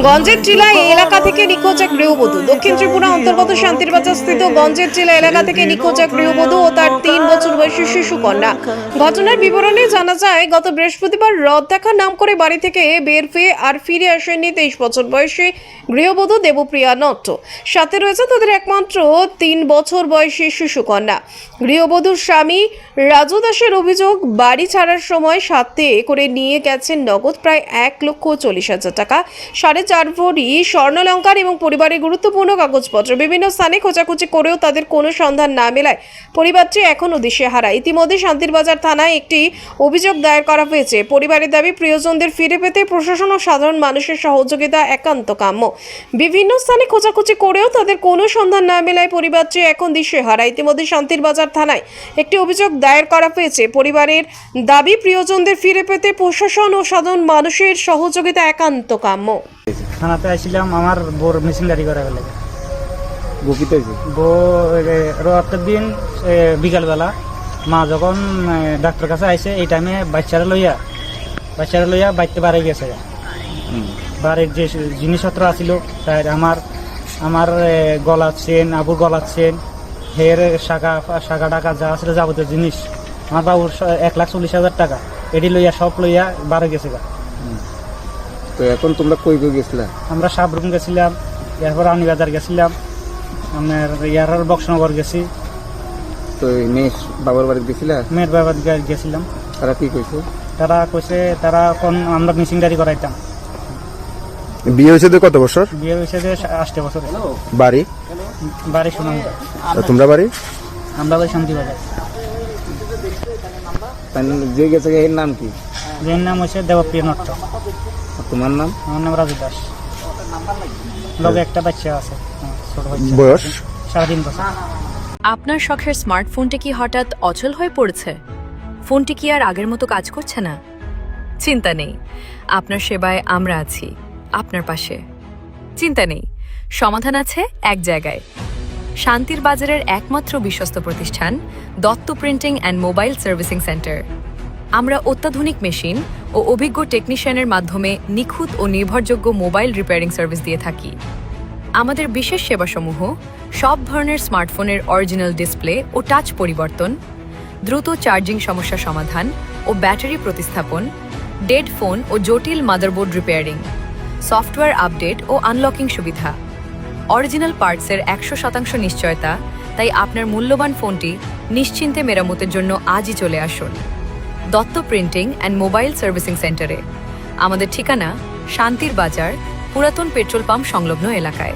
গঞ্জের টিলা এলাকা থেকে নিখোঁজ এক গৃহবধূ। দক্ষিণ ত্রিপুরা অন্তর্গত শান্তিরবাজার স্থিত গঞ্জের টিলা এলাকা থেকে নিখোঁজ এক গৃহবধূ ও তার 3 বছর বয়সী শিশু কন্যা। ঘটনার বিবরণে জানা যায়, গত বৃহস্পতিবার রথ দেখার নাম করে বাড়ি থেকে বের হয়ে আর ফিরে আসেননি 23 বছর বয়সী গৃহবধূ দেবপ্রিয়া নট্ট। সাথে রয়েছে তাদের একমাত্র 3 বছর বয়সী শিশু কন্যা। গৃহবধূর স্বামী রাজু দাসের অভিযোগ, বাড়ি ছাড়ার সময় সাথে করে নিয়ে গেছেন নগদ প্রায় 1,40,000 টাকা, 4.5 ভরি স্বর্ণালঙ্কার এবং পরিবারের গুরুত্বপূর্ণ কাগজপত্র। বিভিন্ন স্থানে খোঁজাখুঁজি করেও তাদের কোনো সন্ধান না মেলায় পরিবারটি এখনও দিশেহারা। ইতিমধ্যে শান্তিরবাজার থানায় একটি অভিযোগ দায়ের করা হয়েছে। পরিবারের দাবি, প্রিয়জনদের ফিরে পেতে প্রশাসন ও সাধারণ মানুষের সহযোগিতা একান্ত কাম্য। বিভিন্ন স্থানে খোঁজাখুঁজি করেও তাদের কোনো সন্ধান না মেলায় পরিবারটি এখন দিশেহারা। ইতিমধ্যে শান্তিরবাজার থানায় একটি অভিযোগ দায়ের করা হয়েছে। পরিবারের দাবি, প্রিয়জনদের ফিরে পেতে প্রশাসন ও সাধারণ মানুষের সহযোগিতা একান্ত কাম্য। থানাতে আসছিলাম আমার বোর মেশিনারি করা গেলে রথের দিন বিকালবেলা মা যখন ডাক্তার কাছে আইসে, এই টাইমে বাচ্চারা লইয়া বাড়িতে বাড়ি গেছে। বাড়ির যে জিনিসপত্র আছিল, তাই আমার গলার চেন, আবুর গলার চেন, হের শাখা টাকা যা আছিল যাবতীয় জিনিস, আমার বাবুর 1,40,000 টাকা, এটি লইয়া সব লইয়া বাড়ি গেছে। তো এখন তোমরা কই গেছিলা? আমরা সাবরুম গেছিলাম, এরপর রানীবাজার গেছিলাম, আপনার ইয়ার বক্সনগর গেছি। তো মেয়ের বাবার বাড়ি গেছিলা? মেয়ের বাবার গেছিলাম। তারা কি কইছে? তারা কোন আমরা মেশিনারি করাইতাম। বিয়ে হয়েছে তো কত বছর? বিয়ে হয়েছে যে 8 বছর। বাড়ি সুনামগঞ্জ। তোমরা বাড়ি? আমরা বাড়ি শান্তিবাজার। যে গেছে এর নাম কি? এর নাম হচ্ছে দেবপ্রিয়া নট্ট। তোমার নাম? আমার নাম রাজু দাস। লগে একটা বাচ্চা আছে, ছোট বাচ্চা, বয়স 3.5 বছর। আপনার শখের স্মার্টফোনটি কি হঠাৎ অচল হয়ে পড়েছে? ফোনটি কি আর আগের মতো কাজ করছে না? চিন্তা নেই, আপনার সেবায় আমরা আছি, আপনার পাশে। চিন্তা নেই, সমাধান আছে এক জায়গায়। শান্তির বাজারের একমাত্র বিশ্বস্ত প্রতিষ্ঠান Dutta printing and mobile servicing centre. আমরা অত্যাধুনিক মেশিন ও অভিজ্ঞ টেকনিশিয়ানের মাধ্যমে নিখুঁত ও নির্ভরযোগ্য মোবাইল রিপেয়ারিং সার্ভিস দিয়ে থাকি। আমাদের বিশেষ সেবাসমূহ সব ধরনের স্মার্টফোনের অরিজিনাল ডিসপ্লে ও টাচ পরিবর্তন, দ্রুত চার্জিং সমস্যা সমাধান ও ব্যাটারি প্রতিস্থাপন, ডেড ফোন ও জটিল মাদারবোর্ড রিপেয়ারিং, সফটওয়্যার আপডেট ও আনলকিং সুবিধা, অরিজিনাল পার্টসের 100% নিশ্চয়তা। তাই আপনার মূল্যবান ফোনটি নিশ্চিন্তে মেরামতের জন্য আজই চলে আসুন Dutta printing and mobile servicing সেন্টারে। আমাদের ঠিকানা শান্তির বাজার, পুরাতন পেট্রোল পাম্প সংলগ্ন এলাকায়।